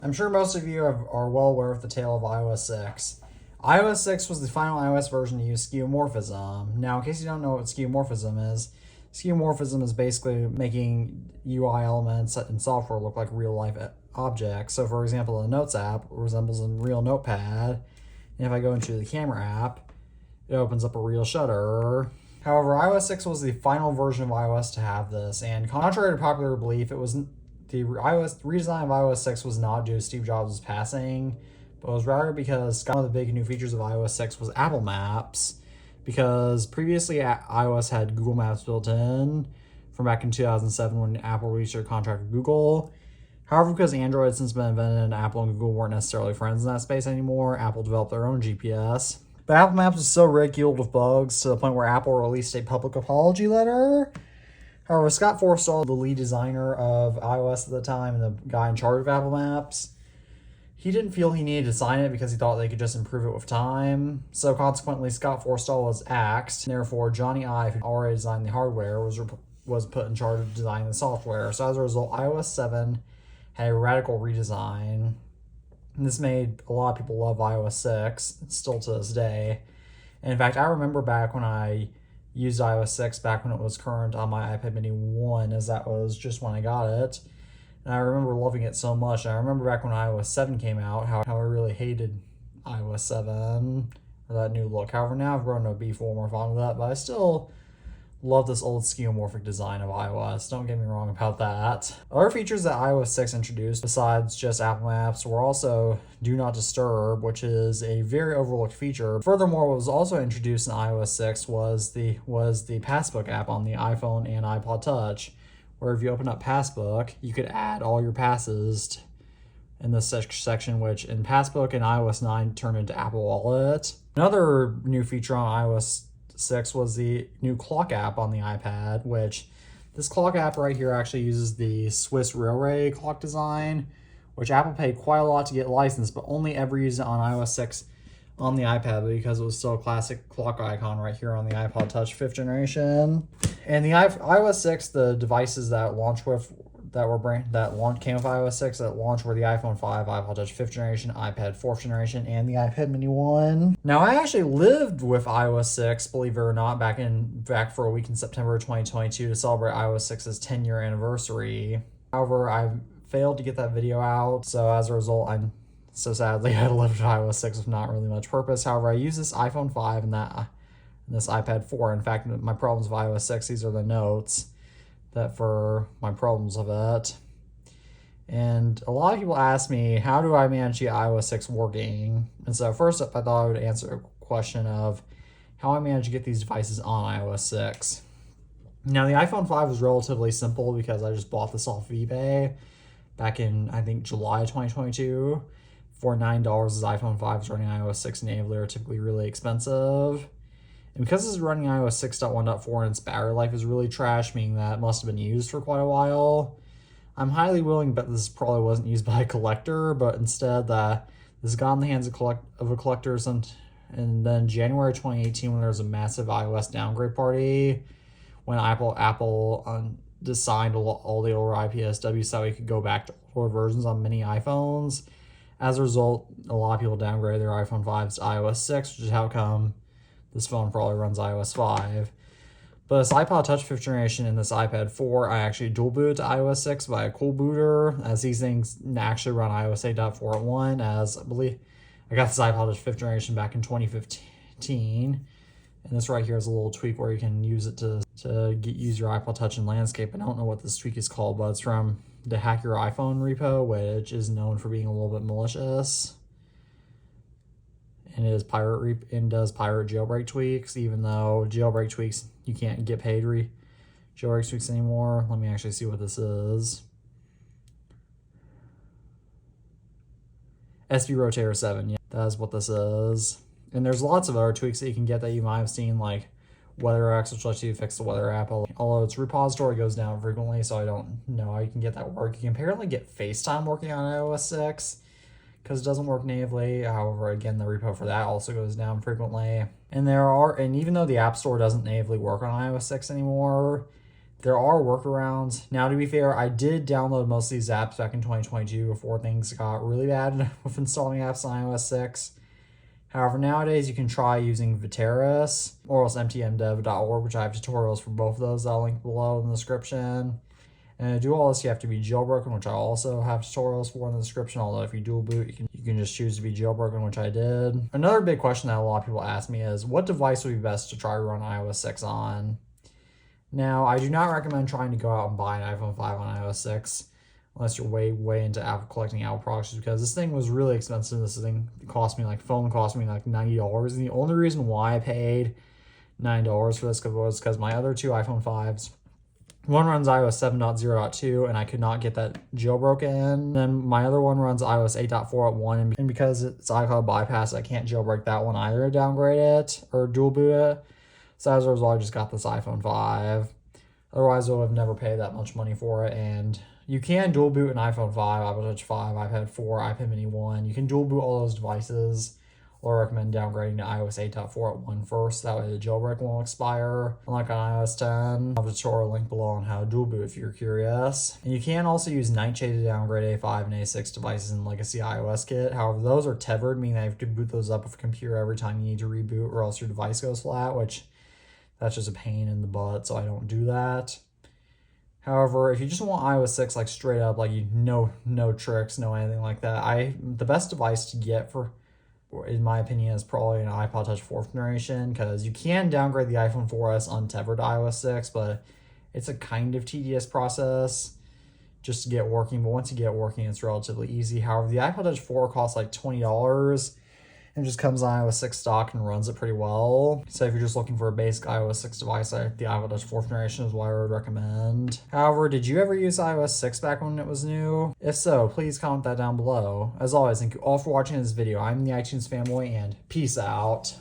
I'm sure most of you are well aware of the tale of iOS 6. iOS 6 was the final iOS version to use skeuomorphism. Now, in case you don't know what skeuomorphism is basically making UI elements in software look like real life objects. So, for example, the Notes app resembles a real notepad, and if I go into the Camera app, it opens up a real shutter. However, iOS 6 was the final version of iOS to have this, and contrary to popular belief, it was the redesign of iOS 6 was not due to Steve Jobs' passing, but was rather because one of the big new features of iOS 6 was Apple Maps, because previously iOS had Google Maps built in from back in 2007 when Apple reached their contract with Google. However, because Android had since been invented and Apple and Google weren't necessarily friends in that space anymore, Apple developed their own GPS. But Apple Maps was so ridiculed with bugs to the point where Apple released a public apology letter. However, Scott Forstall, the lead designer of iOS at the time and the guy in charge of Apple Maps, he didn't feel he needed to sign it because he thought they could just improve it with time. So consequently, Scott Forstall was axed. Therefore, Johnny Ive, who already designed the hardware, was put in charge of designing the software. So as a result, iOS 7 had a radical redesign. And this made a lot of people love iOS 6, still to this day. And in fact, I remember back when I used iOS 6 back when it was current on my iPad mini 1, as that was just when I got it. And I remember loving it so much. And I remember back when iOS 7 came out, how I really hated iOS 7, or that new look. However, now I've grown to be more fond of that, but I still love this old skeuomorphic design of iOS. Don't get me wrong about that. Other features that iOS 6 introduced, besides just Apple Maps, were also Do Not Disturb, which is a very overlooked feature. Furthermore, what was also introduced in iOS 6 was the Passbook app on the iPhone and iPod Touch, where if you open up Passbook, you could add all your passes in this section, which in Passbook and iOS 9 turned into Apple Wallet. Another new feature on iOS 6 was the new clock app on the iPad, which this clock app right here actually uses the Swiss railway clock design, which Apple paid quite a lot to get licensed, but only ever used it on iOS 6 on the iPad because it was still a classic clock icon right here on the iPod Touch 5th generation. And the iOS 6, the devices that launched with came with iOS 6 that launched were the iPhone 5, iPod Touch 5th generation, iPad 4th generation, and the iPad mini 1. Now, I actually lived with iOS 6, believe it or not, back for a week in September 2022 to celebrate iOS 6's 10-year anniversary. However, I failed to get that video out, so as a result, so sadly, I lived with iOS 6 with not really much purpose. However, I use this iPhone 5 and this iPad 4. In fact, my problems with iOS 6, these are the notes that for my problems of it. And a lot of people ask me, how do I manage the iOS 6 working? And so first up, I thought I would answer a question of how I manage to get these devices on iOS 6. Now, the iPhone 5 was relatively simple because I just bought this off of eBay back in, I think, July 2022. For $9, this iPhone 5 is running iOS 6 natively, are typically really expensive. And because this is running iOS 6.1.4 and its battery life is really trash, meaning that it must have been used for quite a while, I'm highly willing to bet this probably wasn't used by a collector, but instead that this got in the hands of a collector. And then January 2018, when there was a massive iOS downgrade party, when Apple designed all the older IPSW so we could go back to older versions on many iPhones. As a result, a lot of people downgraded their iPhone 5s to iOS 6, which is how come this phone probably runs iOS 5. But this iPod Touch 5th generation and this iPad 4, I actually dual booted to iOS 6 by a cool booter, as these things actually run iOS 8.4.1, as I believe I got this iPod Touch 5th generation back in 2015. And this right here is a little tweak where you can use it to use your iPod Touch in landscape. I don't know what this tweak is called, but it's from the Hack Your iPhone repo, which is known for being a little bit malicious. And it is does pirate jailbreak tweaks, even though jailbreak tweaks, you can't get paid jailbreak tweaks anymore. Let me actually see what this is. SB Rotator 7, yeah, that is what this is. And there's lots of other tweaks that you can get that you might have seen, like WeatherX, which lets you fix the weather app. Although its repository goes down frequently, so I don't know how you can get that work. You can apparently get FaceTime working on iOS 6, because it doesn't work natively. However, again, the repo for that also goes down frequently. And even though the App Store doesn't natively work on iOS 6 anymore, There are workarounds. Now, to be fair, I did download most of these apps back in 2022 before things got really bad with installing apps on iOS 6. However, nowadays you can try using Viteris or else mtmdev.org, which I have tutorials for both of those that I'll link below in the description. And to do all this, you have to be jailbroken, which I also have tutorials for in the description, although if you dual boot, you can just choose to be jailbroken, which I did. Another big question that a lot of people ask me is, what device would be best to try to run iOS 6 on? Now, I do not recommend trying to go out and buy an iPhone 5 on iOS 6 unless you're way into Apple collecting Apple products, because this thing was really expensive. This thing cost me like $90. And the only reason why I paid $9 for this was because my other two iPhone 5s, one runs iOS 7.0.2 and I could not get that jailbroken. Then my other one runs iOS 8.4.1, and because it's iCloud bypass, I can't jailbreak that one either to downgrade it or dual boot it. So as a result, I just got this iPhone 5. Otherwise, I would have never paid that much money for it. And you can dual boot an iPhone 5, iPod Touch 5, iPad 4, iPad Mini 1. You can dual boot all those devices, or recommend downgrading to iOS 8.4.1 first. That way the jailbreak won't expire. Unlike on iOS 10, I'll have a tutorial link below on how to dual boot if you're curious. And you can also use Nightshade to downgrade A5 and A6 devices in Legacy iOS Kit. However, those are tethered, meaning that you have to boot those up with a computer every time you need to reboot, or else your device goes flat, which that's just a pain in the butt, so I don't do that. However, if you just want iOS 6 like straight up, like no tricks, no anything like that, the best device to get for, in my opinion, is probably an iPod Touch 4th generation, because you can downgrade the iPhone 4S untethered to iOS 6, but it's a kind of tedious process just to get working. But once you get working, it's relatively easy. However, the iPod Touch 4 costs like $20 and just comes on iOS 6 stock and runs it pretty well. So if you're just looking for a basic iOS 6 device, the iPod Touch 4th generation is what I would recommend. However, did you ever use iOS 6 back when it was new? If so, please comment that down below. As always, thank you all for watching this video. I'm the iTunes Fanboy, and peace out.